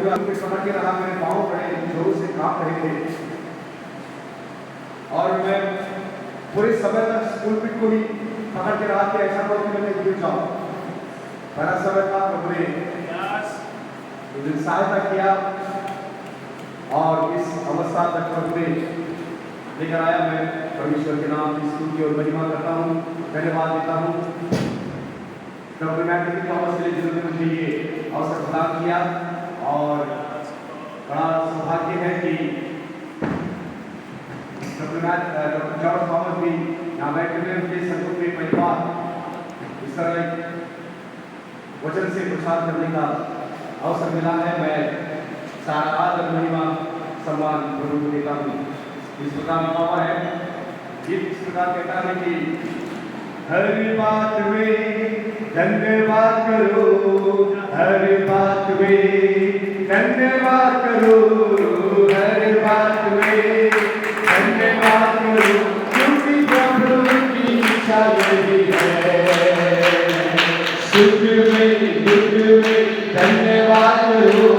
पूरा कुछ पकड़ के रहा, मेरे पाँव बड़े जोरों से कांप रहे थे और मैं पूरे समय तक पुलपिट को ही पकड़ के रहा कि ऐसा हो कि मैं गिर जाऊं। बड़ा समय था, प्रभु ने मुझे सहायता किया और इस अवस्था तक प्रभु ने लेकर आया। मैं परमेश्वर के नाम की स्तुति और महिमा करता हूँ, धन्यवाद देता हूँ। डॉक्टर मैथ्यू थॉमस ने जिन्होंने मुझे ये अवसर प्रदान किया और बड़ा सौभाग्य है कि डॉक्टर जॉर्ज थॉमस भी यहाँ बैठे हुए उनके संगत में पहली बार इस तरह वचन से प्रचार करने का अवसर मिला है। मैं सारा आदर महिमा सम्मान प्रभु को देता हूँ। इस प्रकार पावा है, गीत इस प्रकार कहता है कि हर बात में धन्यवाद करो, हर बात में धन्यवाद करो, हर बात में धन्यवाद करो, क्योंकि प्रभु की इच्छा यही है। सुख में दुख में धन्यवाद करो,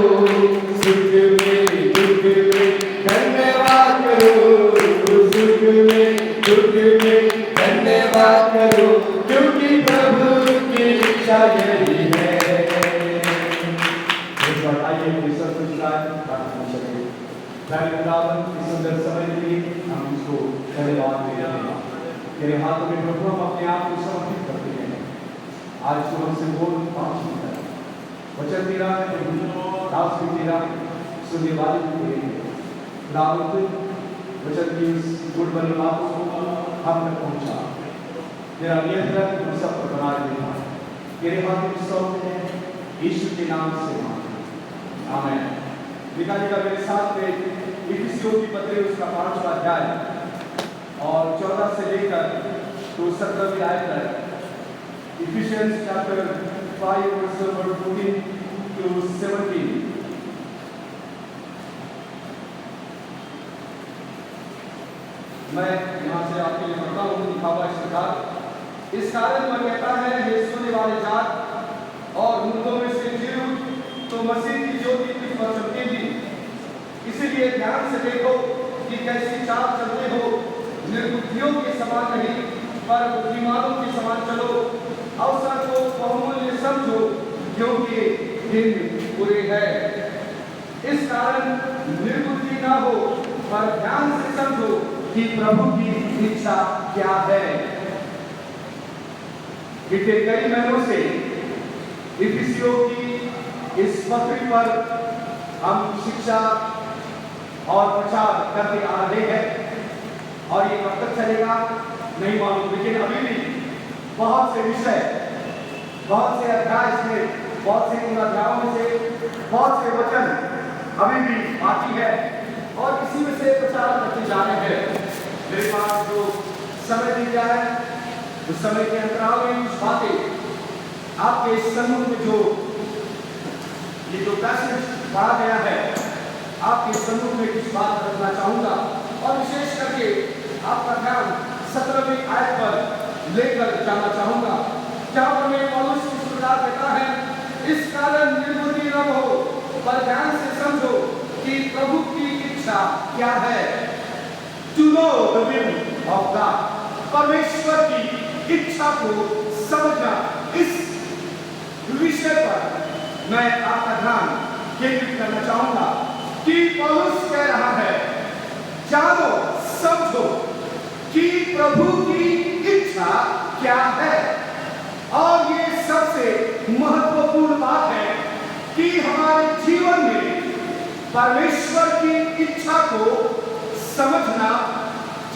सुख में दुख में धन्यवाद करो, सुख में दुख में धन्यवाद करो, क्योंकि प्रभु की इच्छा यही है। इस बार आइए ईश्वर को प्रार्थना करें। खुदावन इस सुंदर समय के लिए हम इसको धन्यवाद दे रहे हैं। तेरे हाथों में प्रभु हम अपने आप को समर्पित करते हैं। आज को हमसे बोल बातचीत कर, वचन तेरा है प्रभु, दास भी तेरा, सुनने वाले भी तेरे हैं। खुदावंत वचन की उस गुण वाली बातों को हम तक पहुंचा, तेरा नियंत्रण हम सब पर बना देना। तेरे हाथों में सौंपते हैं, यीशु के नाम से मांगते हैं, आमीन। लिखा जाएगा मेरे साथ में इफिसियों की पत्री उसका 5वां अध्याय और 14 से लेकर तो 17वीं आयत तक। Ephesians chapter 5 verse 14 to 17। मैं यहाँ से आपके लिए पढ़ता हूँ, लिखा हुआ इस प्रकार। इस कारण वह कहता है, हे सोने वाले जात और मुर्दों में से जी उठ, तो मसीह की ज्योति तुझ पर चमकेगी। इसीलिए ध्यान से देखो कि कैसी चाल चलते हो, निर्बुद्धियों के समान नहीं पर बुद्धिमानों के समान चलो। अवसर को बहुमूल्य समझो, क्योंकि दिन बुरे हैं। इस कारण निर्बुद्धि ना हो, पर ध्यान से समझो कि प्रभु की इच्छा क्या है। बीते कई महीनों से इफिसियों की इस पत्री पर हम शिक्षा और प्रचार करते आ रहे हैं और ये कब तक चलेगा नहीं मालूम, लेकिन अभी भी बहुत से विषय, बहुत से अध्याय इसमें, बहुत से अध्यायों में से बहुत से वचन अभी भी बाकी है और इसी में से प्रचार करते जा रहे हैं। मेरे पास जो समय दी गया है उस समय के अंतराल में कुछ बातें आपके सम्मुख में जो ये जो पैसेज पढ़ा गया है आपके सम्मुख में कुछ बात रखना चाहूंगा और विशेष करके आपका ध्यान 17वीं आयत पर लेकर जाना चाहूंगा, जहां पर मैं पौलुस इस प्रकार कहता है, इस कारण निर्बुद्धि न हो, पर ध्यान से समझो कि प्रभु की इच्छा क्या है। To know the will of God, परमेश्वर की इच्छा को समझना। इस विषय पर मैं आपका ध्यान केंद्रित करना चाहूंगा कि पौलुस कह रहा है, जानो समझो कि प्रभु की इच्छा क्या है। और ये सबसे महत्वपूर्ण बात है कि हमारे जीवन में परमेश्वर की इच्छा को समझना,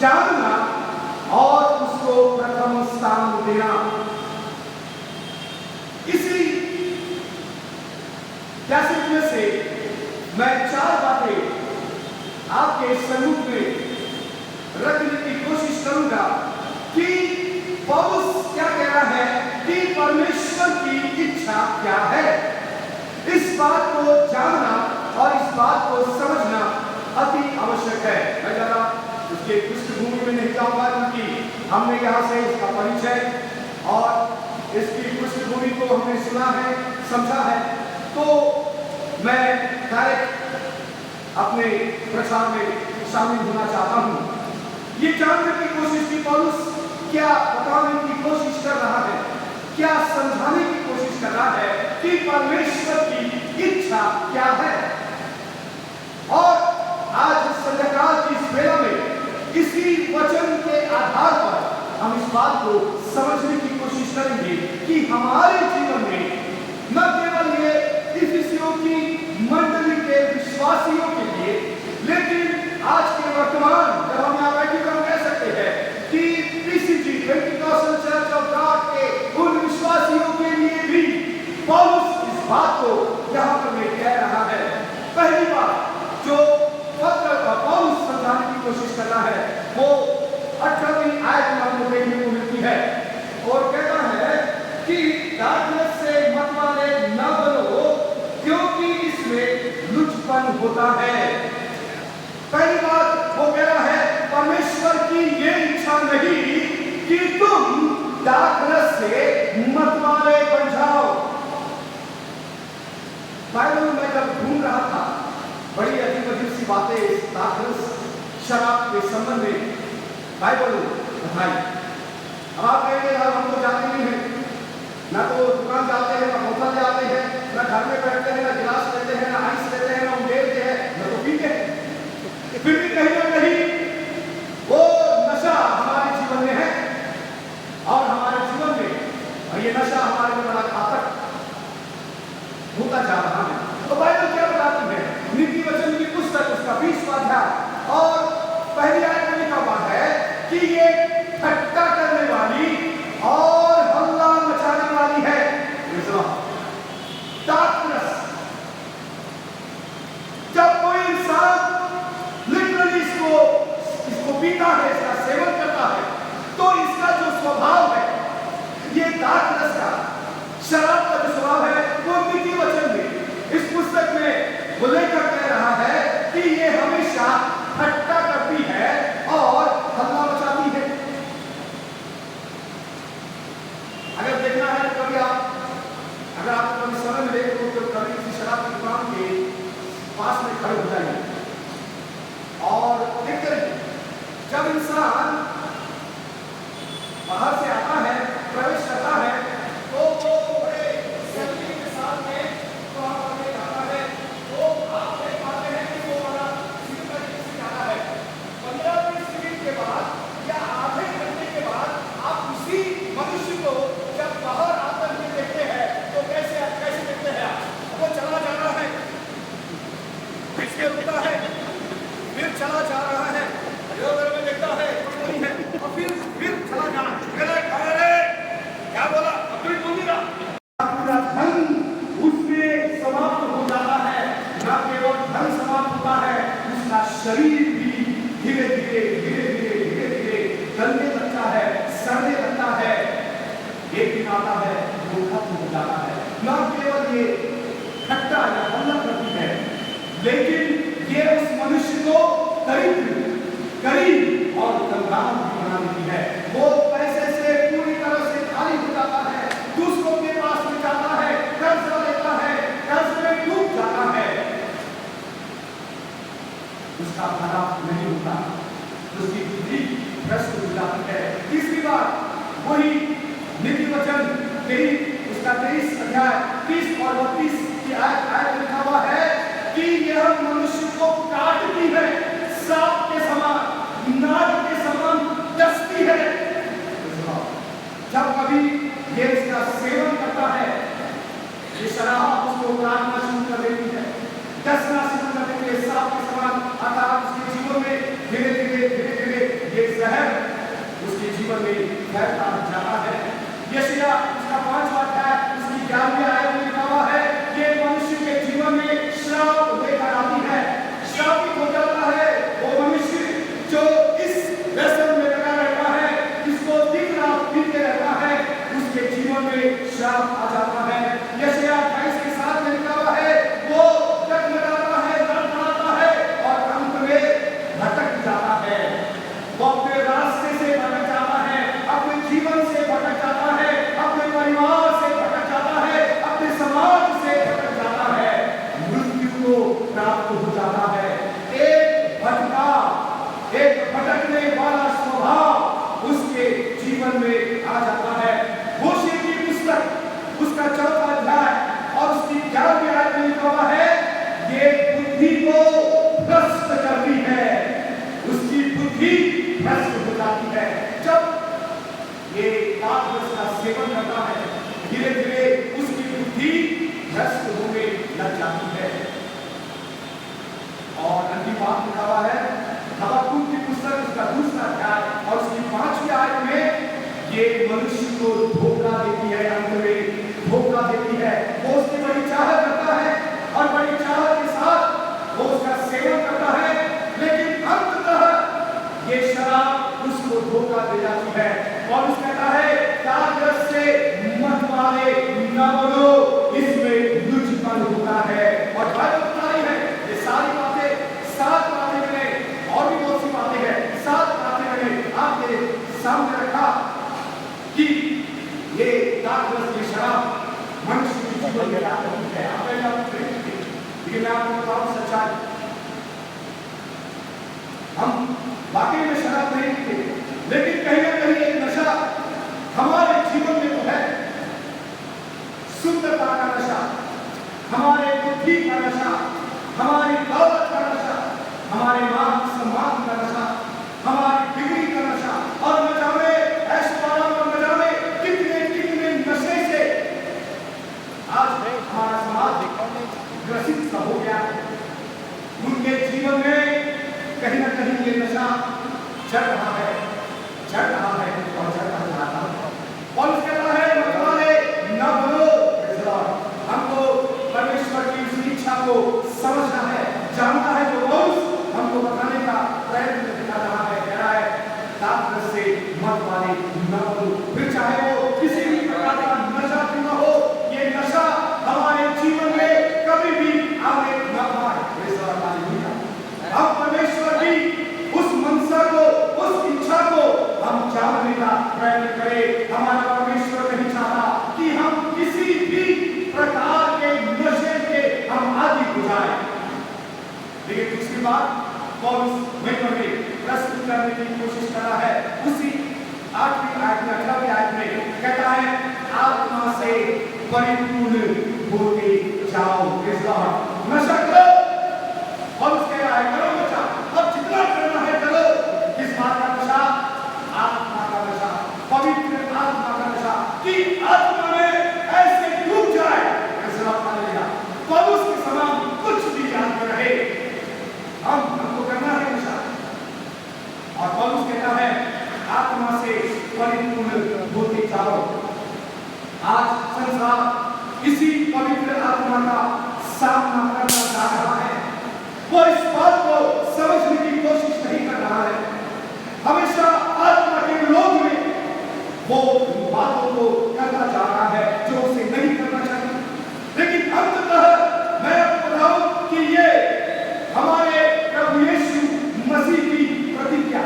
जानना और उसको प्रथम स्थान देना। इसी पैसेज में से मैं 4 बातें आपके सम्मुख में रखने की कोशिश करूंगा कि पौलुस क्या कह रहा है कि परमेश्वर की इच्छा क्या है। इस बात को जानना और इस बात को समझना अति आवश्यक है। मैं जरा उसके पृष्ठभूमि में नहीं जाऊंगा क्योंकि हमने यहाँ से इसका परिचय और इसकी पृष्ठभूमि को हमने सुना है, समझा है। तो मैं डायरेक्ट अपने प्रचार में शामिल होना चाहता हूं। ये जानने की कोशिश की पौलुस क्या बताने की कोशिश कर रहा है, क्या समझाने की कोशिश कर रहा है कि परमेश्वर की इच्छा क्या है। और आज संध्याकाल की इस वेला में इसी वचन के आधार पर हम इस बात को समझने की कोशिश करेंगे कि हमारे जीवन में न केवल ये इफिसियों की मंडली के विश्वासियों के लिए, लेकिन आज के वर्तमान जब हम यहाँ बैठे हम कह सकते हैं कि PCG Pentecostal church of God के उन विश्वासियों के लिए भी पौलुस इस बात को यहाँ पर मैं कह रहा है। पहली बात जो पत्र का पौलुस समझाने की कोशिश कर रहा है वो 18वीं आयत में हमको देखने को मिलती है और कहता है कि डार्कनेस से मत वाले न बनो क्योंकि इसमें लुचपन होता है। पहली बात वो कह रहा है परमेश्वर की ये इच्छा नहीं कि तुम डार्कनेस से मत वाले बन जाओ। बाइबल में जब ढूंढ रहा था बड़ी अजीब सी बातें डार्कनेस शराब के संबंध में बाइबल बताई। अब आप कहेंगे हम तो जानते नहीं हैं, ना तो दुकान जाते हैं, ना होटल जाते हैं, ना घर में बैठते हैं, ना गिलास लेते हैं, ना आइस लेते हैं, ना उंडेलते हैं, ना तो पीते हैं। फिर भी कहीं ना कहीं वो नशा हमारे जीवन में है और हमारे जीवन में और ये नशा हमारे लिए बड़ा घातक होता जा रहा है। तो बाइबल क्या बताती है? नीति वचन की पुस्तक उसका 20वां अध्याय और पहली आयत में लिखा हुआ है कि ये ठट्टा करने वाली और हल्ला मचाने वाली है डार्कनेस। जब कोई इंसान लिटरली इसको पीता है, इसका सेवन करता है, तो इसका जो स्वभाव है ये डार्कनेस का, शराब का जो स्वभाव है वो नीति वचन में इस पुस्तक में वो लेकर कह रहा है कि ये हमेशा ठट्टा करती है और हल्ला मचाती है। अगर देखना है तो कभी अगर आपको कभी समय मिले तो कभी किसी शराब की दुकान के पास में खड़े हो जाइए और देखते रहिए। जब इंसान बाहर से आता है, प्रवेश करता है, तो वो बड़े सेफ्टी के साथ में वहां पर जाता है, तो आप देख पाते हैं कि वो बड़ा सीधे तरीके से जाता है। 15-20 मिनट के बाद या आधे घंटे के बाद आप उसी मनुष्य को जब बाहर आकर के देखते हैं तो कैसे देखते हैं आप? वो चला जा रहा है, इसके रुकता है, फिर चला जा रहा है, में देखता है और फिर चला जाना। क्या बोला? अपनी बोली ना पूरा धन उसमें समाप्त हो जाता है। ना केवल धन समाप्त होता है, उसका शरीर भी धीरे धीरे गलने लगता है, सड़ने लगता है। एक दिन आता है वो खत्म हो जाता है। ना केवल ये ठट्टा या हल्ला करती है, लेकिन ये उस मनुष्य को करीब और कंगाल भी बना देती है। वो पैसे से पूरी तरह से खाली हो जाता है, दूसरों के पास में जाता है, कर्ज लेता है, कर्ज में डूब जाता है, उसका भला नहीं होता, उसकी बुद्धि भ्रष्ट हो जाती है। तीसरी बात वही नीति वचन उसका 23 अध्याय 30 और 32 की आयत लिखा हुआ है कि यह मनुष्य को काटती है, सांप के समान, नाग के समान डसती है। जब कभी ये इसका सेवन करता है, ये शराब उसको काटना शुरू कर देती है, डसना शुरू कर देती है, सांप के समान। अर्थात उसके जीवन में धीरे धीरे ये जहर उसके जीवन में फैलता जाता है। यशायाह उसका 5वां अध्याय उसकी 11वीं आयत में लिखा हुआ है कि मनुष्य के जीवन में श्राप लेकर आती है, श्रापित हो जाता है वो मनुष्य जो इस व्यसन में लगा रहता है, जिसको दिन रात पीते रहता है, उसके जीवन में श्राप आ जाता है। यशायाह 28 के 7 में लिखा हुआ है वो डगमगाता है, लड़खड़ाता है और अंत में भटक जाता है। वो अपने रास्ते से भटक जाता है, अपने जीवन करने वाला स्वभाव उसके जीवन में आ जाता है। होशे की पुस्तक उसका 4वां अध्याय और उसकी 11वीं आयत में लिखा हुआ है, ये बुद्धि को भ्रष्ट करती है, उसकी बुद्धि भ्रष्ट हो जाती है। जब ये दाखरस का सेवन करता है, धीरे धीरे उसकी बुद्धि भ्रष्ट होने लग जाती है। और अंतिम बात लिखा हुआ है हबक्कुक की पुस्तक उसका 2वां अध्याय और उसकी 5वीं आयत में, ये मनुष्य को धोखा देती है, अंत में धोखा देती है। वो उसकी बड़ी चाहत करता है और बड़ी चाहत के साथ वो उसका सेवन करता है, लेकिन अंततः ये शराब उसको धोखा दे जाती है। और उसने कहता है दाखरस से मत वाले न बनो, इसमें लुचपन होता है। और बाइबल बता रही है ये सारी बातें, 7 बातें मैंने, और भी बहुत सी बातें हैं, 7 बातें मैंने आपके सामने रखा कि ये दाखरस की शराब मनुष्य के जीवन में क्या होती है। आप पहले आप देखेंगे, लेकिन मैं आपको बताऊं सच्चाई, हम वाकई में शराब नहीं पीते, लेकिन कहीं ना कहीं एक नशा हमारे जीवन में तो है। सुंदरता का नशा, हमारे बुद्धि का नशा, हमारी दौलत का नशा, हमारे मान सम्मान का नशा, हमारी डिग्री का नशा, और न जाने ऐश्वर्य और न जाने कितने कितने नशे से आज हमारा समाज ग्रसित सा हो गया है। उनके जीवन में कहीं ना कहीं ये नशा चढ़ रहा है, चढ़ रहा है और चढ़ता जा रहा है। और उसके कहता है मतवाले न बनो। हमको परमेश्वर की उस इच्छा को समझना है, जानना है, जो पौलुस हमको बताने का प्रयत्न कर रहा है। कह रहा है दाखरस से मत वाले न बनो। फिर चाहे वो किसी भी प्रकार का नशा क्यों न हो, ये नशा हमारे जीवन में कभी भी आने न पाए। हम परमेश्वर की उस मनसा को, उस इच्छा को हम जानने का प्रयत्न करें। हमारा परमेश्वर नहीं चाहता कि हम किसी भी प्रकार के नशे के हम आदि हो जाए। लेकिन दूसरी बात पौलुस वहीं पर प्रस्तुत करने की कोशिश कर रहा है। उसी 8वीं आयत में, 18वीं आयत में कहता है आत्मा से परिपूर्ण होते जाओ। नशा करो, और उसके कह रहा है करो नशा, अब जितना करना है करो। किस बात का नशा? आत्मा का नशा, पवित्र आत्मा का नशा, कि आत्मा में ऐसे डूब जाए पौलुस के समान कुछ भी याद न रहे। हमको करना है नशा। और पौलुस कहता है आत्मा से परिपूर्ण होते जाओ। आज संसार इसी पवित्र आत्मा का सामना करना चाह रहा है। वो इस बात को समझने की कोशिश नहीं कर रहा है। हमेशा आत्मा के विरोध में वो बातों को करता जा रहा है जो उसे नहीं करना चाहिए। लेकिन अंततः मैं आपको बताऊं कि ये हमारे प्रभु यीशु मसीह की प्रतिज्ञा,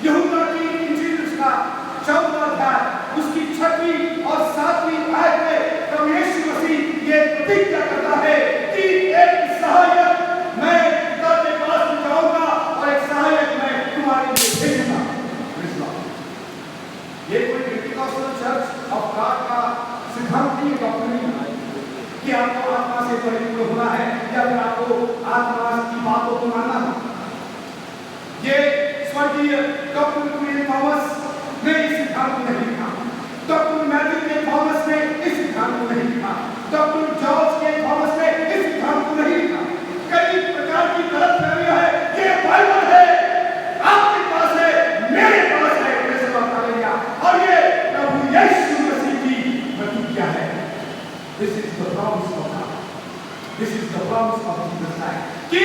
यूहन्ना की इंजील उसका 14वां अध्याय उसकी 6वीं और 7वीं आयत में प्रभु यीशु मसीह ये प्रतिज्ञा करता है कि एक सहायक मैं पिता के पास जाऊंगा और एक सहायक मैं तुम्हारे लिए भेजूंगा। ये कोई पेंटिकॉस्टल चर्च ऑफ गॉड का सिद्धांत नहीं, डॉक्ट्रिन नहीं कि आपको आत्मा से परिपूर्ण होना है या फिर आपको आत्मा की बातों को मानना है। ये स्वर्गीय डॉक्टर क्वीन थॉमस ने इस सिद्धांत को नहीं लिखा, डॉक्टर मैथ्यू के थॉमस ने इस सिद्धांत को नहीं लिखा, डॉक्टर जॉर्ज के थॉमस ने इस सिद्धांत को नहीं लिखा। कई प्रकार की गलतफहमियां है। ये बाइबल है, आपके पास है, मेरे पास है, और ये प्रभु यीशु मसीह की प्रतिज्ञा है। This is the promise of God. This is the promise of Jesus Christ. कि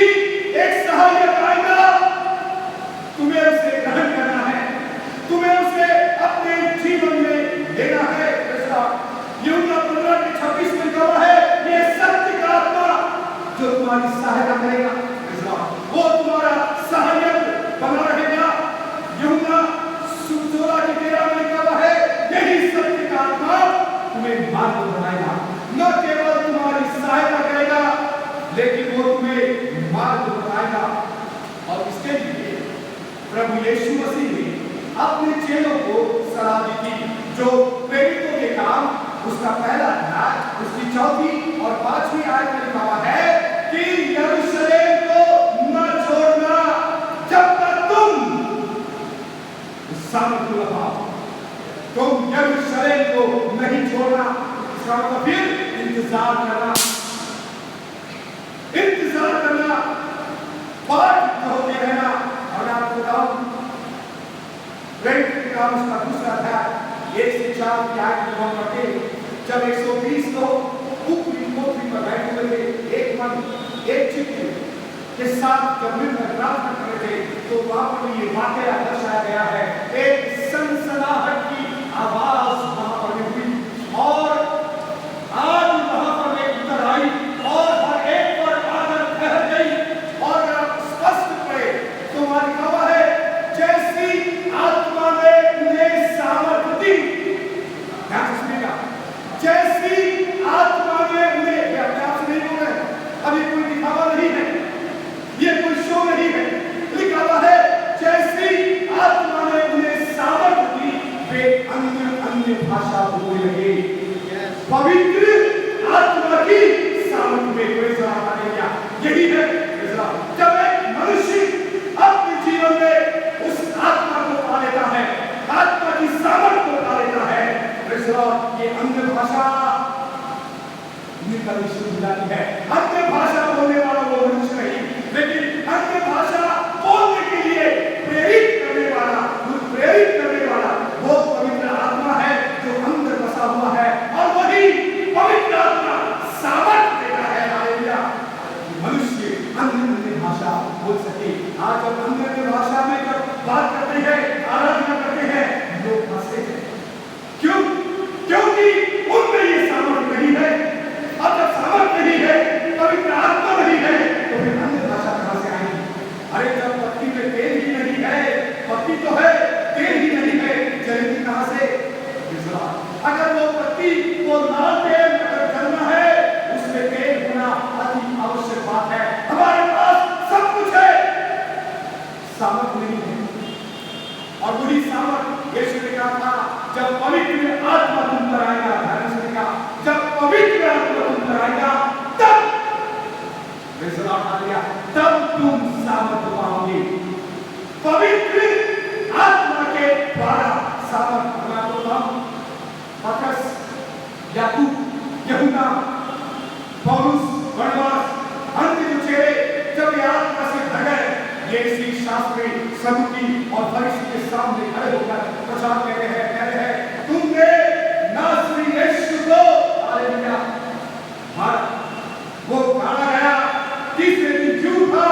एक सहायक आएगा, तुम्हें उसे ग्रहण करना है, तुम्हें उसे अपने जीवन में लेना है। यूहन्ना 15:26 में लिखा हुआ है ये सत्य का आत्मा जो तुम्हारी सहायता करेगा, वो तुम्हारा सहायक बना रहेगा। यूहन्ना 16:13 में लिखा हुआ है यही सत्य का आत्मा तुम्हें मार्ग बनाएगा, न केवल तुम्हारी सहायता करेगा लेकिन वो तुम्हें मार्ग बताएगा। और इसके लिए प्रभु यीशु मसीह ने अपने चेलों को सलाह दी थी, जो प्रेरितों के काम उसका पहला अध्याय उसकी 4वीं और 5वीं आयत में लिखा हुआ है कि यरूशलेम को न छोड़ना जब तक तुम सामर्थ न पाओ। तुम यरूशलेम को नहीं छोड़ना, इसका मतलब फिर इंतजार करना, पाठ होते रहना। और आपको बताऊं, प्रेरित के काम उसका दूसरा अध्याय 1 से 4 की आयत में हम पढ़ते, जब 120 लोग ऊपरी कोठरी पर बैठे हुए थे, एक मन एक चित्त के साथ जब मिलकर प्रार्थना कर रहे थे, तो वहां पर ये वाकया दर्शाया गया है। एक सनसनाहट की आवाज वहां पर हुई और आग वहां पर एक उतर आई और हर एक पर आकर ठहर गई। और अगर आप स्पष्ट पढ़े तो वहां लिखा हुआ है, जैसी आत्मा ने उन्हें सामर्थ दी। ध्यान से सुनिएगा, जैसी आत्मा ने उन्हें, ये अपने आप से नहीं बोल रहे, अभी कोई दिखावा नहीं है, ये कोई शो नहीं है, लिखा हुआ है जैसी आत्मा ने उन्हें सामर्थ दी, वे अन्य भाषा बोलने लगे। पवित्र आत्मा की सामर्थ में कोई जवाब नहीं दिया। यही है जब एक मनुष्य अपने जीवन में उस आत्मा को पा लेता है, आत्मा की सामर्थ को पा लेता है, ये अन्य भाषा निकलनी शुरू हो जाती है। अन्य भाषा बोलने वाला वो मनुष्य नहीं, लेकिन अन्य भाषा बोलने के लिए प्रेरित करने वाला वो पवित्र आत्मा है जो अंदर बसा हुआ है, और वही पवित्र आत्मा सामर्थ देता है। हालेलुया, मनुष्य अन्य भाषा बोल सके। आज हम अन्य भाषा में जब बात करते हैं, आराधना करते हैं, लोग फंसते हैं। क्यों? क्योंकि उनमें ये सामर्थ नहीं है। अब जब सामर्थ नहीं है, पवित्र आत्मा नहीं है, तो फिर अन्य भाषा कहां से आएगी? अरे जब पत्ती में तेल ही नहीं है, पत्ती तो है, तेल ही नहीं है, जलेगी कहां से? अगर वो पत्ती को लाल तेल अगर जलना है, उसमें तेल होना अति आवश्यक बात है। हमारे पास सब कुछ है, सामर्थ नहीं है। और वही सामर्थ यीशु ने कहा था, जब पवित्र आत्मा तुम पर आएगा, ध्यान से देखा, जब पवित्र आत्मा तुम पर आएगा तब तब तुम सामर्थ पाओगे। पवित्र आत्मा के द्वारा सामर्थ पतरस, याकूब, यूहन्ना, पौलुस, बरनबास, अन्य जो चेले जब ये आत्मा से भर गए, ये इसी शास्त्री, सदूकी और फरीसी के सामने खड़े होकर प्रचार कर रहे हैं, तुमने नासरी यीशु को हालेलुया मारा, वो मारा गया, तीसरे दिन जी उठा,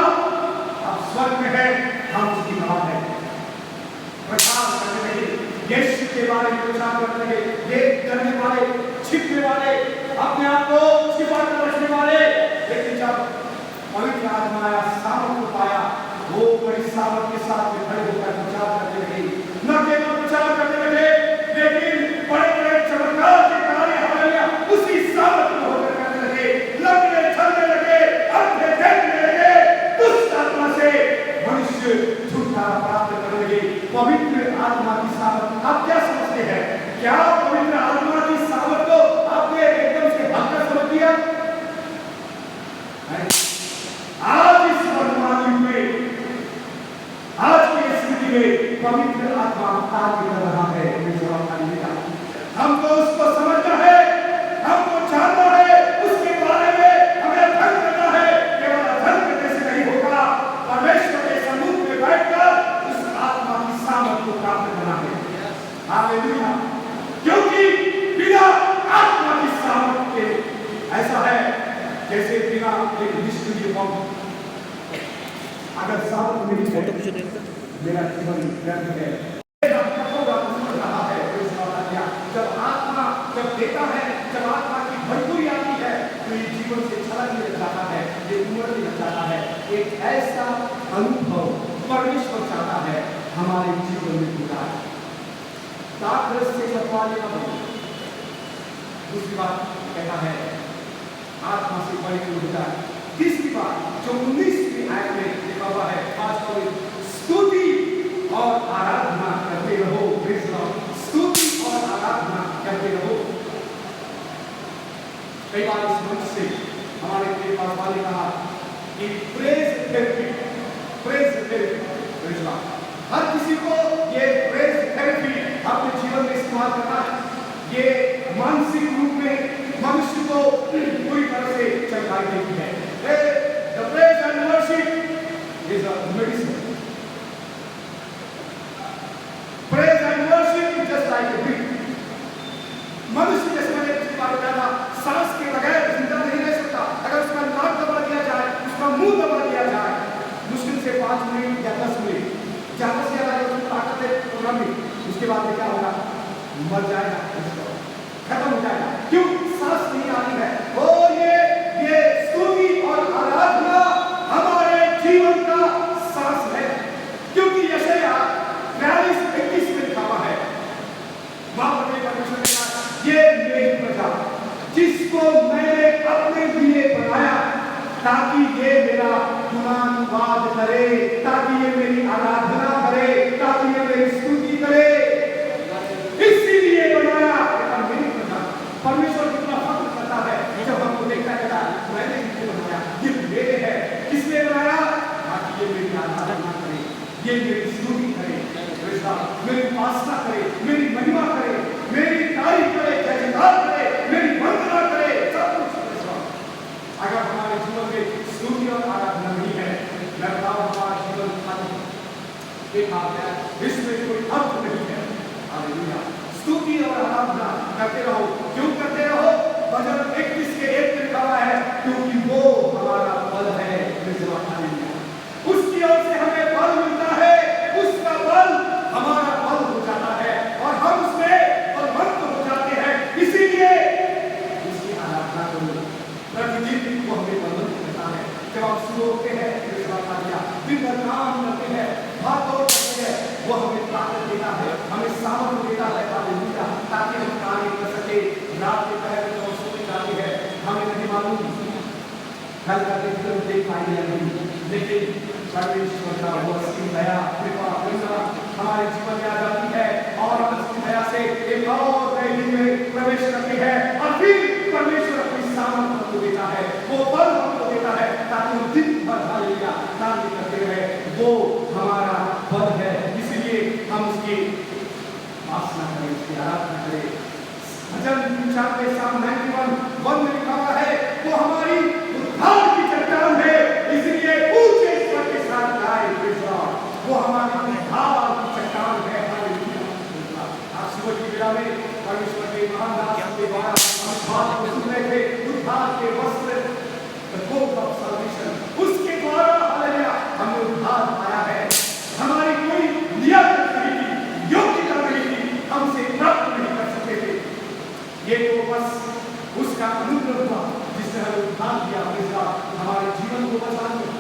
अब स्वर्ग में है, हम उसकी गवाह हैं। प्रचार करने लगे, यीशु के बारे में प्रचार करने लगे, ये करने वाले, छिपने वाले, अपने आप को छिपा कर रखने वाले। लेकिन जब पवित्र आत्मा आया, सामर्थ को पाया, वो बड़ी सामर्थ के साथ में खड़े होकर प्रचार करने लगे। न केवल प्रचार करने लगे, लेकिन बड़े बड़े चमत्कार के कार्य हालेलुया उसी सामर्थ को होकर करने लगे। लगने चलने लगे, अंधे देखने लगे, दुष्ट आत्मा से मनुष्य छुटकारा प्राप्त करने लगे। पवित्र आत्मा की सामर्थ, आप क्या समझते हैं? क्या पवित्र आत्मा की सामर्थ को आपने एकदम से हल्का समझ लिया? आज इस वर्तमान युग में, आज की स्थिति में पवित्र आत्मा कार्य कर रहा है। हमको उसको समझना है, हमको जानना है, उसके बारे में हमें अध्ययन करना है। केवल अध्ययन करने से नहीं होगा, परमेश्वर के सम्मुख में बैठकर उस आत्मा की सामर्थ को प्राप्त करना है। हालेलुया, क्योंकि बिना आत्मा की सामर्थ के ऐसा है जैसे बिना एक निष्क्रिय बम, अगर सामर्थ नहीं है, मेरा जीवन व्यर्थ है। जब आत्मा जब देता है, जब आत्मा की भरपूरी आती है, तो ये जीवन से छलकने लग जाता है, ये उमड़ने लग जाता है। एक ऐसा अनुभव परमेश्वर चाहता है हमारे जीवन में पूरा। दाखरस से छपवाने का बनो। दूसरी बात कहता है आत्मा से बड़ी होता है। तीसरी बात जो 19वीं आयत में लिखा हुआ है, खास तौर स्तुति कि प्रेज थेरेपी, हर किसी को ये प्रेज थेरेपी अपने जीवन में इस्तेमाल करना है। ये मानसिक रूप में मनुष्य को पूरी तरह से चंगाई देती है। The praise and worship is a medicine. Praise and worship is just like a drink. मनुष्य जैसे मैंने पिछली बार बताया था, सांस के बगैर जिंदा नहीं रह सकता। अगर उसका नाक दबा दिया जाए, उसका मुंह दबा दिया जाए, मुश्किल से 5 मिनट या 10 मिनट, ज्यादा से ज्यादा उसमें ताकत है 15 मिनट, उसके बाद में क्या होगा? मर जाएगा, खत्म हो जाएगा। क्यों? सांस नहीं आ रही है। ओ ये स्तुति और आराधना हमारे जीवन का सांस है। क्योंकि यशायाह 42:21 में लिखा हुआ है, वहां पर परमेश्वर ने कहा, ये मेरी प्रजा जिसको मैंने अपने लिए बनाया, ताकि ये मेरा गुणानुवाद करे, ताकि ये मेरी आराधना करे, ताकि ये मेरी स्तुति करे, इसीलिए बनाया। मेरी प्रजा, परमेश्वर कितना फख्र करता है जब हमको देखता है, मैंने इनको बनाया, ये मेरे है। किसने बनाया? ताकि ये मेरी आराधना करे, ये मेरी स्तुति करे, मेरी उपासना करे, मेरी महिमा करे, मेरी तारीफ करे, जयकार करे, मेरी वंदना करे, सब कुछ। अगर हमारे जीवन में स्तुति और आराधना नहीं है, मैं बताऊं हमारा जीवन खाली है, इसमें कोई अर्थ नहीं है। हालेलुया। स्तुति और आराधना करते रहो। क्यों करते रहो? भजन 31 के 1 में लिखा हुआ है, क्योंकि वो हमारा बल है। उसकी ओर से हमें बल मिलता है, उसका बल हमारा बल हो जाता है और हम उसमें बलवंत हो जाते हैं। इसीलिए उसकी आराधना करो। प्रतिदिन वो हमें बलवंत करता है। जब आप सुनते हैं, दिन भर काम करते हैं, भाग दौड़ करते हैं, वो हमें ताकत देता है, हमें सामर्थ्य देता है, ताकि हम कार्य कर सके। रात के पहर में हम सोने जाते हैं, हमें नहीं मालूम कल का दिन देख पाएंगे या नहीं, लेकिन परमेश्वर का वो असली दया, कृपा, करुणा हमारे जीवन में आ जाती है और हम उसकी दया से एक और नए दिन में प्रवेश करते हैं। और फिर परमेश्वर अपनी सामर्थ्य हमको देता है, वो बल हमको देता है, ताकि हम दिन भर हालेलुया कार्य करते रहे। वो हमारा बल है, इसीलिए हम उसकी उपासना करें, उसकी आराधना करें। भजन 91 में लिखा हुआ है, वो हमारी उद्धार की चट्टान है, इसलिए ऊंचे स्वर के साथ गाए, वो हमारी उद्धार की चट्टान है। हालेलुया। आज सुबह की बेला में परमेश्वर के महान दास के द्वारा हम बात को सुन रहे थे, उद्धार के वस्त्र, the coat of salvation, उसके द्वारा हालेलुया हमें उद्धार पाया है। हमारी कोई नियत नहीं थी, योग्यता नहीं थी, हमसे प्राप्त नहीं कर सकते थे। ये तो बस उसका अनुग्रह हुआ जिसने हमें उद्धार किया, हमारे जीवन को बचा लिया।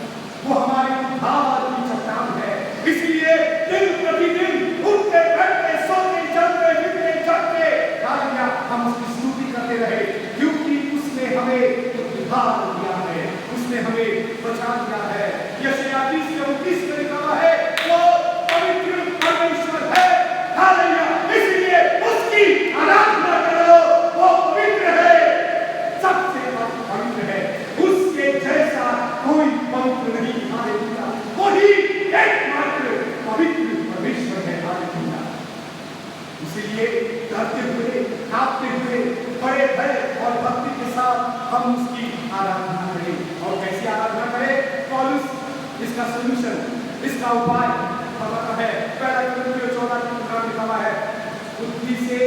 वो हमारे उद्धार की चट्टान है। इसलिए दिन प्रतिदिन उठते बैठते सोते चलते फिरते चलते हालेलुया हम उसकी स्तुति करते रहे, क्योंकि उसने हमें उद्धार दिया है, उसने हमें बचा दिया है। यशायाह 30:29 में लिखा हुआ है, वो पवित्र परमेश्वर है। हालेलुया। इसलिए उसकी आराधना करो, वो पवित्र है, सबसे पवित्र है, उसके जैसा कोई पवित्र नहीं। हालेलुया। वही एकमात्र पवित्र परमेश्वर है। हालेलुया। इसलिए डरते हुए, कांपते हुए, बड़े भय और भक्ति के साथ हम उसकी आराधना करें। और कैसी आराधना करें? पौलुस इसका सॉल्यूशन, इसका उपाय बताता है। पहला कोरिन्थियों 14:15 लिखा हुआ है, बुद्धि से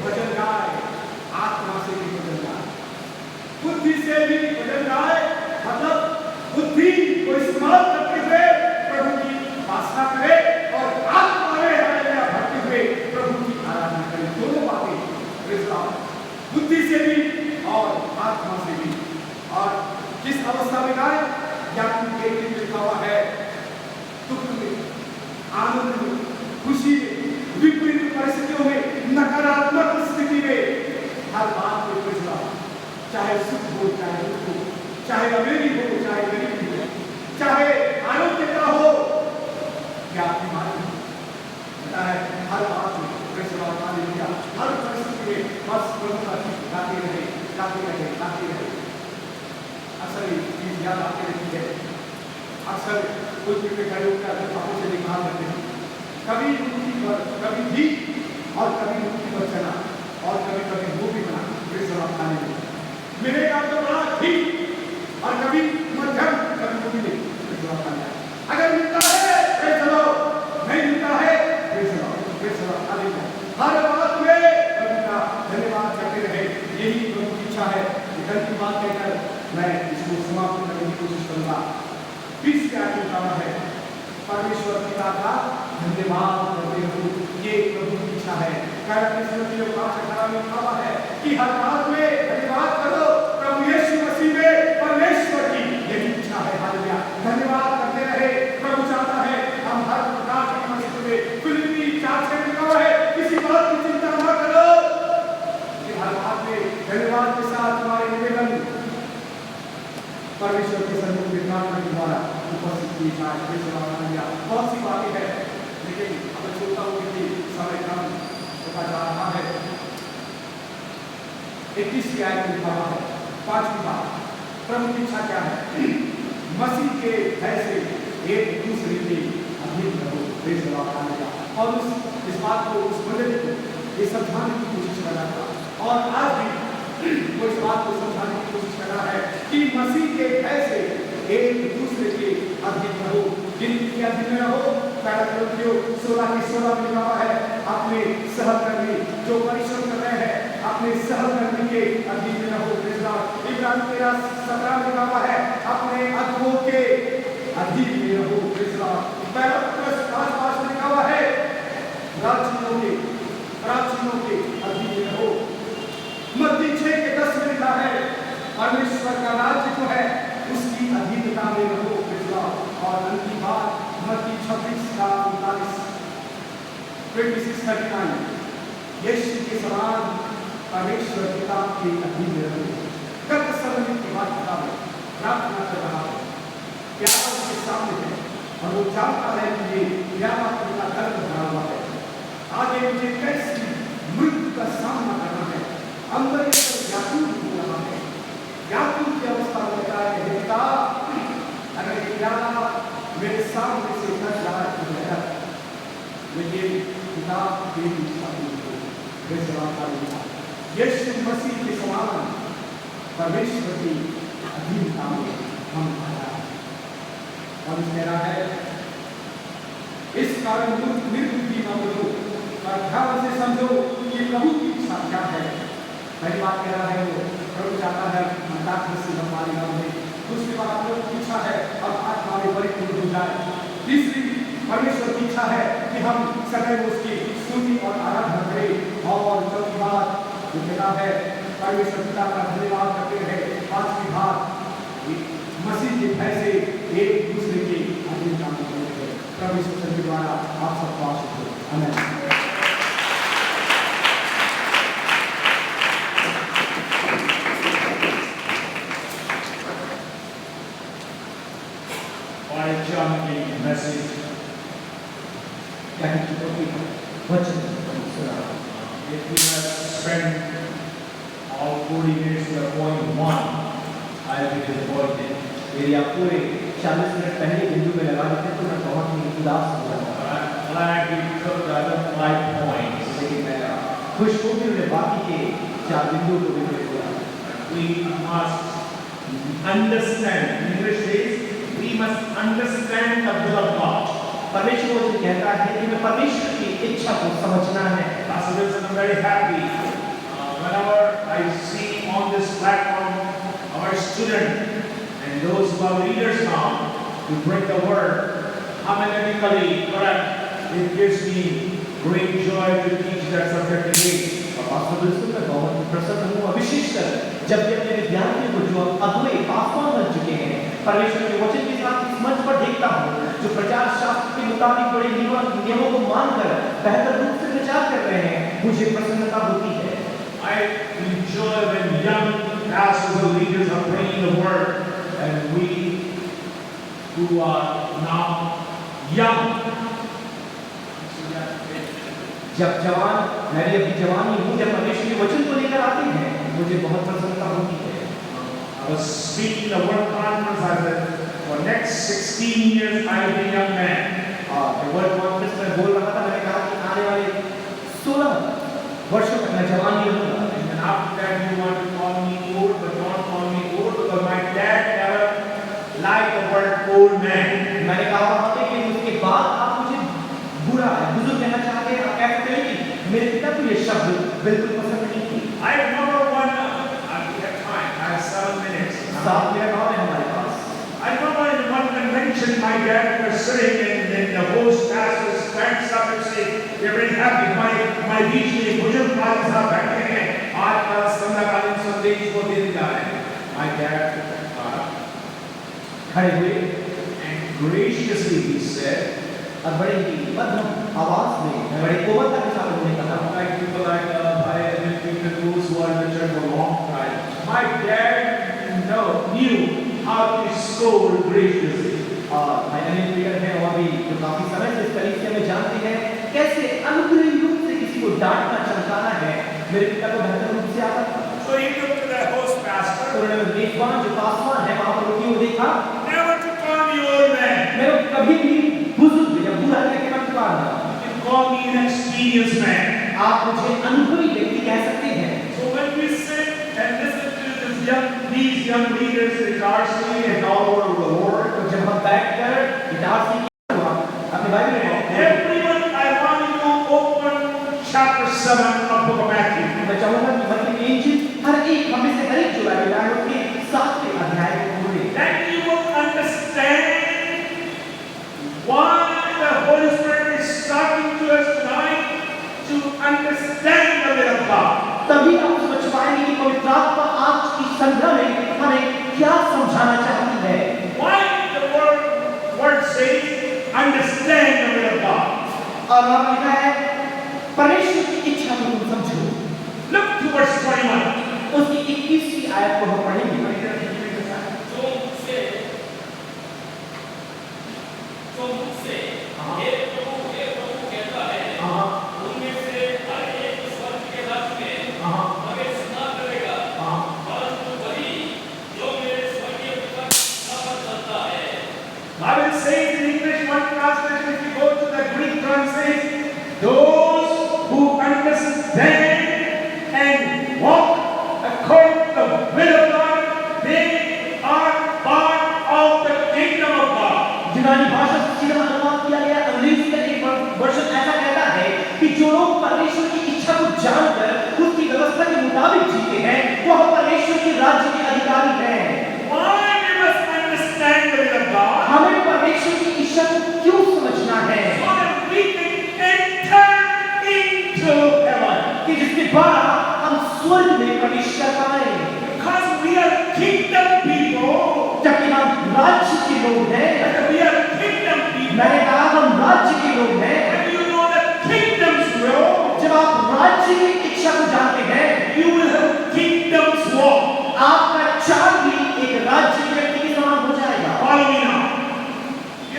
भजन गाए, आत्मा से भी भजन गाए। बुद्धि से भी भजन गाए मतलब बुद्धि को इस्तेमाल करते हुए प्रभु की उपासना करे और आत्मा में हालेलुया भरते हुए प्रभु की आराधना करे। दोनों बातें, बुद्धि से भी और आत्मा से भी। और किस अवस्था में गाए? याकूब 1 में लिखा हुआ है, दुख में, आनंद में, खुशी में, विपरीत परिस्थितियों में, नकारात्मक स्थिति में, हर बात को फैसला, चाहे सुख हो चाहे दुख हो, चाहे अमीरी हो चाहे गरीबी हो, चाहे आरोग्य का हो या बीमारी हो, पता है हर बात में फैसला हालेलुया। हर परिस्थिति में बस प्रभु का गीत गाते रहे, गाते रहे, गाते रहे। असल चीज याद आते रहे। होती है। अक्सर कुछ पे खड़े होकर आपस से निकाल देते हैं, कभी मुट्ठी पर, कभी घी और कभी मुट्ठी पर चना और कभी कभी वो भी बना सलाद खाने में मिलेगा तो बड़ा घी और कभी मध्यम, कभी वो भी नहीं सलाद खाने। अगर मिलता है फिर चलो, नहीं मिलता है फिर चलो खा लेंगे। हर बात में प्रभु का धन्यवाद करते रहे, यही प्रभु की इच्छा है। कल की बात कहकर मैं इसको समाप्त करने की कोशिश करूंगा। 20 का लिखा है, परमेश्वर पिता का धन्यवाद करते रहो, ये प्रभु की इच्छा है। कि हर बात में धन्यवाद करो, प्रभु यीशु मसीह में परमेश्वर की यही इच्छा है। हालेलुया, धन्यवाद करते रहे। प्रभु चाहता है हम हर प्रकार की मसीह में फिलिप्पी 4:6 लिखा है, किसी बात की चिंता न करो, हर बात में धन्यवाद के साथ हमारे निवेदन परमेश्वर के सन्मुख में प्रार्थना के द्वारा उपस्थित किए जाए। बहुत सी बातें हैं, लेकिन मैं सोचता हूँ कि समय कम होता जा रहा है। 21 की आयत में लिखा हुआ है, 5वीं बात, प्रभु की इच्छा क्या है? मसीह के भय से एक दूसरे के अधीन रहो। और इस बात को, उस मंडली को ये समझाने की कोशिश कर रहा था, और आज भी वो इस बात को समझाने की कोशिश कर रहा है कि मसीह के भय से एक दूसरे के अधीन रहो। जिनके अधीन में रहो, 16 में लिखा है, अपने सहकर्मी जो परिश्रम कर रहे हैं, अपने सहकर्मी के अधीन में रहो। इब्राहिम 13:17 में लिखा है, अपने अधमों के अधीन में रहो। 5:5 में लिखा है, प्राचीनों के अधीन में रहो। मत्ती 6:10 में लिखा है, परमेश्वर का राज्य जो है उसकी अधीनता में रहो। और अंतिम बात, मत्ती 26:39, 26:39, यीशु के समान परमेश्वर पिता के अधीन में रहो। गत समय की बात बता रहा हूं, प्रार्थना कर रहा हूं, प्यारा उसके सामने है और वो जानता है कि ये प्यारा अपना दर्द भरा हुआ है, आगे मुझे कैसी मृत्यु का सामना करना है, अंदर व्याकुल हो रहा है। व्याकुल की अवस्था में कहता है, पिता अगर ये प्यारा मेरे सामने से हट जाए तो बेहतर, लेकिन पिता तेरी इच्छा पूरी हो। यीशु मसीह के समान परमेश्वर की अधीनता में हम आया और कह रहा है, इस कारण निर्बुद्धि न बनो और ध्यान से समझो कि प्रभु की इच्छा क्या है। पहली बात कह रहा है, वो प्रभु चाहता है हमारे गाँव में। दूसरी बात, प्रभु की इच्छा है अब आत्मा में परिपूर्ण हो जाए। तीसरी, परमेश्वर की इच्छा है कि हम सदैव उसकी स्तुति और आराधना करें। और चौथी बात जो कहता है, परमेश्वर पिता का धन्यवाद करते रहे। 5वीं बात, मसीह के भय से एक दूसरे के अधीन काम करते हैं। प्रभु यीशु के द्वारा आप सबको आशीष हो। आमीन। John gave a message. If we have spent all 40 minutes to point 1, I will be disappointed. यदि आप पूरे 40 मिनट पहले बिंदु में लगा देते तो मैं बहुत ही उदास हो जाता। I'm glad we took the other 5 points. लेकिन मैं खुश हूँ कि उन्हें बाकी के 4 बिंदुओं को भी मिला। We must understand. In English says, we must understand the will of God. परमेश्वर मुझे कहता है कि मैं परमेश्वर की इच्छा को समझना है। Pastor Wilson, I'm very happy whenever I see on this platform our students and those who are leaders now to bring the word hermeneutically correct. It gives me great joy to teach that subject again. Pastor Wilson मैं बहुत प्रसन्न हूँ, विशेषकर जब ये अपने विद्यार्थियों को जो अगुवे पासवान बन चुके हैं, परमेश्वर के वचन के साथ इस मंच पर देखता हूँ, जो प्रचार शास्त्र के मुताबिक बड़े नियमों को मानकर बेहतर रूप से प्रचार कर रहे हैं, मुझे प्रसन्नता होती है। I enjoy when young pastors and leaders are bringing the word, and we who are now young. जब जवान, मेरी अभी जवानी हूँ, जब परमेश्वर के वचन को लेकर आते हैं, मुझे बहुत प्रसन्नता होती है। I was speaking the word conference. I said, world conference में बोल रहा था, मैंने कहा कि आने वाले 16 वर्षों तक मैं जवान नहीं रहूंगा। And after that, you want to call me old, but don't call me old because my dad never liked the word old man. मैंने कहा वहां पे कि उसके बाद आप मुझे बुरा है बुजुर्ग कहना चाहते हैं, आप कह सकते हैं कि मेरे पिता को ये शब्द बिल्कुल पसंद नहीं थी। I remember one, we have time, I have 7 minutes. साथ में कहा है हमारे पास। I remember in one convention, my dad was sitting and then the host pastor stands up and says, "We are very happy. My बीच में बुजुर्ग father साहब बैठे हैं, आज का संध्याकालीन संदेश को देने जा रहे हैं." My dad खड़े हुए and graciously he said, और बड़े ही मधुर आवाज में, बड़े कोमलता के साथ उन्होंने कहा, like people like those who are in the church for a long time. My dad knew how to scold graciously. और भाई अनिल पीटर हैं और भी जो काफी समय से इस कलीसिया में जानते हैं कैसे अनुग्रही रूप से किसी को डांटना चमकाना है। मेरे पिता को बेहतर रूप से आता था। So he looked to the host pastor. तो उन्होंने मेजबान जो पासवान है वहां पर रुकी वो देखा, Never to call me old man. मेरे को कभी भी बुजुर्ग या बुरा कह के मत पुकारना। You can call me an experienced man. आप मुझे अनुभवी व्यक्ति कह सकते हैं। So when we sit and listen to these young leaders in Darcy and all over the world, तो जब हम बैठकर गिटार सीखते हुआ अपने बाइबल में everyone, I want you to open chapter 7 of book of Matthew. मैं चाहूंगा कि मत्ती की इंजील हर एक हम में से हर एक जो बाइबल है उसके 7वें अध्याय को खोलें। Then you will understand why the Holy Spirit is talking to us tonight to understand the will of God. तभी आप समझ पाएंगे कि पवित्र आत्मा आज की संध्या में हमें क्या समझाना चाहती है। Why the word says understand the will of God. और वहां लिखा है परमेश्वर की इच्छा को तुम समझो। Look to verse 21. उसकी 21वीं आयत को हम पढ़ेंगे। हे प्रभु कहता है, उनमें से हर एक स्वर्ग के राज्य में प्रवेश न करेगा, परंतु वही जो मेरे स्वर्गीय पिता की इच्छा पर चलता है। Bible says in English, one translation, if you go to the Greek translation, those who understand and walk according to the will of God, they are part of the kingdom of God. यूनानी भाषा से सीधा अनुवाद किया गया अंग्रेजी का एक वर्जन ऐसा कहता है कि जो लोग परमेश्वर की इच्छा को जानकर उसकी व्यवस्था के मुताबिक जीते हैं वह परमेश्वर के राज्य के अधिकारी हैं। Why we must understand the will of God? हमें परमेश्वर की इच्छा को क्यों समझना है? So that we can enter into heaven. कि जिसके द्वारा हम स्वर्ग में प्रवेश कर पाए। Because we are kingdom people. जबकि हम राज्य के लोग हैं। We are kingdom people. मैंने कहा हम राज्य के लोग हैं। When you know the kingdom's will, जब आप राज्य की इच्छा को जानते हैं you will have kingdom's walk. आपका चाल भी एक राज्य के व्यक्ति के समान हो जाएगा। Follow me now.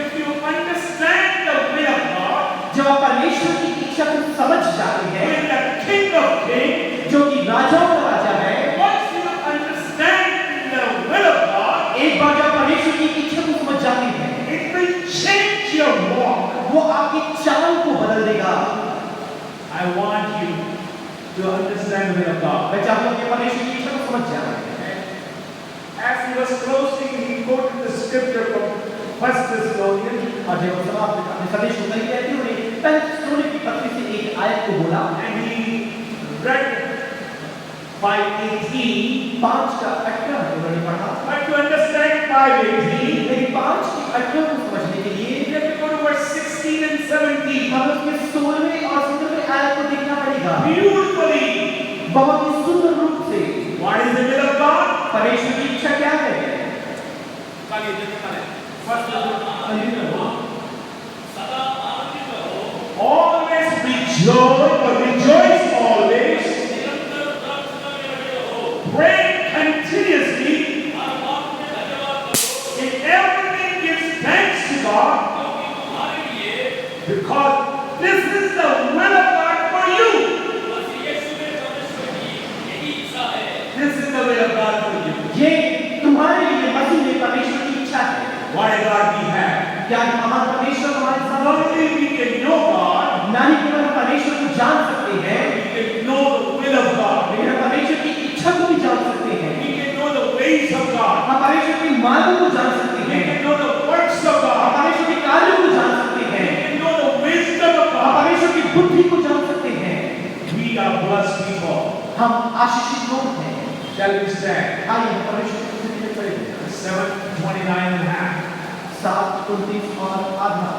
If you understand the will of God, जब आप परमेश्वर की इच्छा को समझ जाते हैं when the King of Kings, जो कि राजाओं का राजा है, once you understand the will of God, एक बार जब परमेश्वर की इच्छा को समझ जाते हैं it will change your walk. वो आपकी चाल को बदल देगा। I want you to understand the will of God. मैं चाहता हूं कि परमेश्वर की इच्छा को समझ जाए। As he was closing, he quoted the scripture from 1 Thessalonians, और जब वो समाप्त अपने संदेश को कही कहते हुए पहले थिस्सलुनीकि की पत्री से एक आयत को बोला and he read 5:18. 5:18 उन्होंने पढ़ा। But to understand 5:18, लेकिन 5:18 को समझने के लिए we have to go to verse 16 and 17. हमें उसके 16वें और 17वें आयत को देखना पड़ेगा। Beautifully, बहुत ही सुंदर रूप से what is the will of God? परमेश्वर की इच्छा क्या है? सदा आनंदित रहो, Always rejoice always, निरंतर प्रार्थना में लगे रहो, pray continuously, हर बात में धन्यवाद करो, in everything give thanks to God, क्योंकि तुम्हारे लिए because this is the will of God for you. मसीह यीशु में परमेश्वर की यही इच्छा है। This is the will of God for you. ये तुम्हारे लिए मसीह में परमेश्वर की इच्छा है। What a God we have. क्या महान परमेश्वर हमारे साथ Not only we can know God, ना ही केवल हम परमेश्वर को जान सकते हैं, we can know the will of God. लेकिन हम परमेश्वर की इच्छा को भी जान सकते हैं। We can know the ways of God. हम परमेश्वर के मार्गों को जान सकते We हैं। can know the works of हम God. परमेश्वर के कार्यों को जान सकते We हैं। can know the wisdom of हम God. परमेश्वर की बुद्धि को जान सकते हैं। We are blessed people. हम आशीषित लोग हैं। Shall we stand? आइए हम परमेश्वर की स्तुति में खड़े हों। 7:29 and a half. 7:29 और आधा।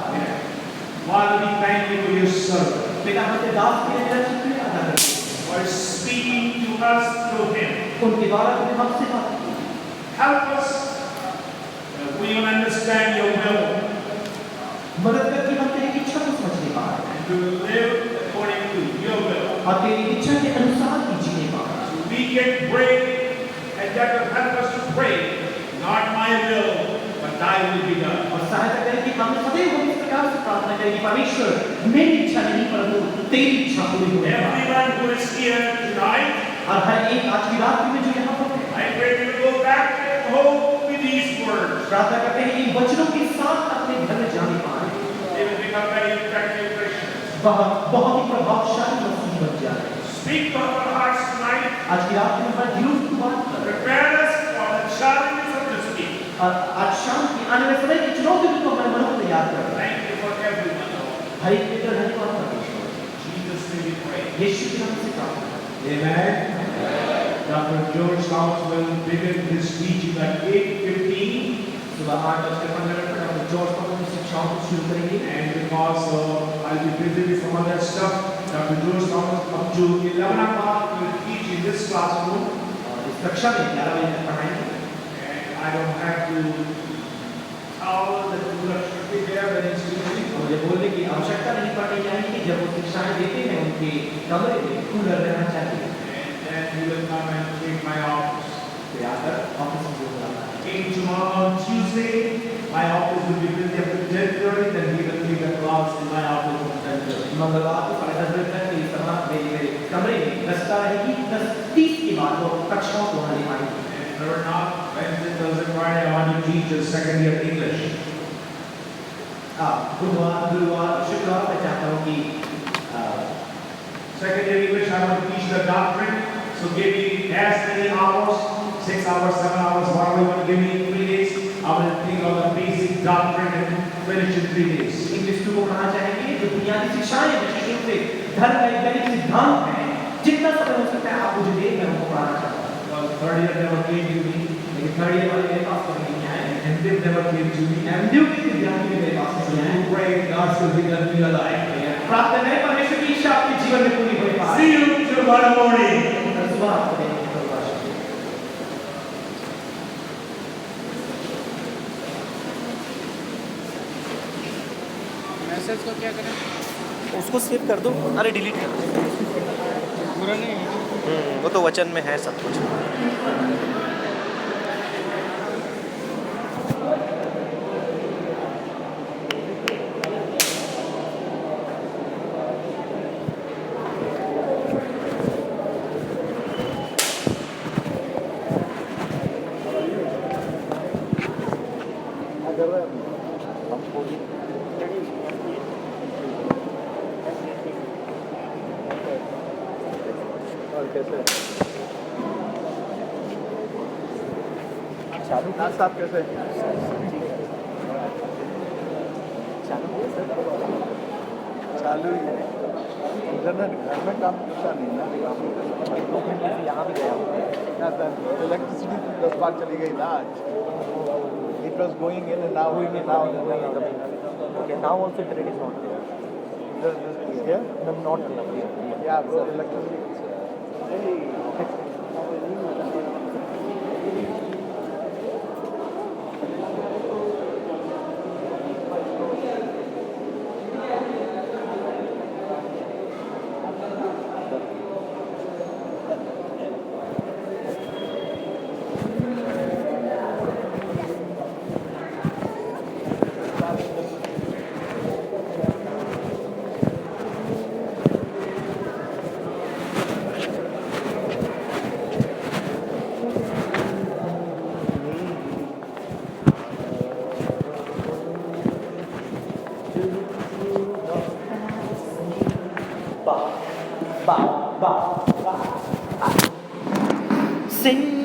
Father, we thank you for your servant पिता हम तेरे दास के लिए तेरा शुक्रिया अदा करते हैं। for speaking to us through him. उनके द्वारा तूने हमसे बात की। Help us that we will understand your will मदद कर कि हम तेरी इच्छा को समझने पाए and to live according to your will. और तेरी इच्छा के अनुसार ही जीने पाए। We can pray, and that will help us to pray, not my will, but thy will be done. और सहायता करें कि हम सदैव हम इस प्रकार से प्रार्थना करें कि परमेश्वर मेरी इच्छा नहीं परंतु तेरी इच्छा पूरी हो। Everyone who is here tonight, और हर एक आज की रात में जो यहाँ पर है, I pray you will go back and home with these words. प्रार्थना करते हैं कि इन वचनों के साथ अपने घर में जाने पाए। They will become very effective Christians. बहुत ही प्रभावशाली मसीह बन जाए। Speak to our hearts tonight. आज की रात में हमारे दिलों की बात कर। Prepare us for the challenges of this week. और आज शाम की आने वाले समय की चुनौतियों को हमारे मनों को तैयार कर। Thank you for everyone, Lord. हर एक के लिए धन्यवाद परमेश्वर। Jesus name we pray. यीशु के नाम से प्रार्थना। Amen. Dr. George Thomas will begin his teaching at 8:15. सुबह 8:15 पर डॉक्टर जॉर्ज थॉमस की शिक्षाओं को शुरू करेंगे। And because I'll be busy with some other stuff, Dr. George Thomas up to 11 o'clock will teach in this classroom. और इस कक्षा में 11 बजे तक पढ़ाएंगे। And I don't have to tell the cooler should be there when he's teaching. मुझे बोलने की आवश्यकता नहीं पड़नी चाहिए कि जब वो शिक्षाएं देते हैं उनके कमरे में कूलर रहना चाहिए। And then he will come and take my office. तो आकर ऑफिस में बुलाना है। In tomorrow on Tuesday, my office will be busy up to 10:30. Then he will take a class in my office from 10:30. मंगलवार को 10:30 तक ये सभा मेरे कमरे में व्यस्तता रहेगी। 10:30 के बाद वो कक्षाओं को वहाँ ले पाएंगे। And third not Wednesday, Thursday, Friday, I want to teach the second year English. बुधवार गुरुवार शुक्रवार मैं चाहता हूँ कि Second year English, I want to teach the doctrine. So give me as many hours, 6 hours, 7 hours, whatever you want to give me in 3 days. I will teach all the basic doctrine and finish in 3 days. English को पढ़ाना चाहेंगे जो बुनियादी शिक्षाएं हैं विशेष रूप से धर्म वैज्ञानिक सिद्धांत हैं। जितना समय हो सकता है आप मुझे दें मैं उनको पढ़ाना चाहता हूँ। Well, third year never came to me. लेकिन थर्ड ईयर वाले मेरे पास कभी नहीं आए। And they never came to me. MDU के विद्यार्थी भी मेरे पास So नहीं आए। you pray God's will be done in your life. प्रार्थना है परमेश्वर की इच्छा आपके जीवन में पूरी हो पाए। See you tomorrow morning. सुबह आपको देखने को मिलेगा। मैसेज को क्या करें? उसको सेव कर दो, अरे डिलीट कर दो। पूरा नहीं है। वो तो वचन में है सब कुछ। चालू ना साहब कैसे चालू ही है इधर ना घर में काम करता नहीं ना यहाँ भी गया हूँ। ना सर इलेक्ट्रिसिटी 10 बार चली गई ना आज it was going in and now Okay, now also internet is not there. Yeah? No, not there. Yeah, bro, electricity. Sing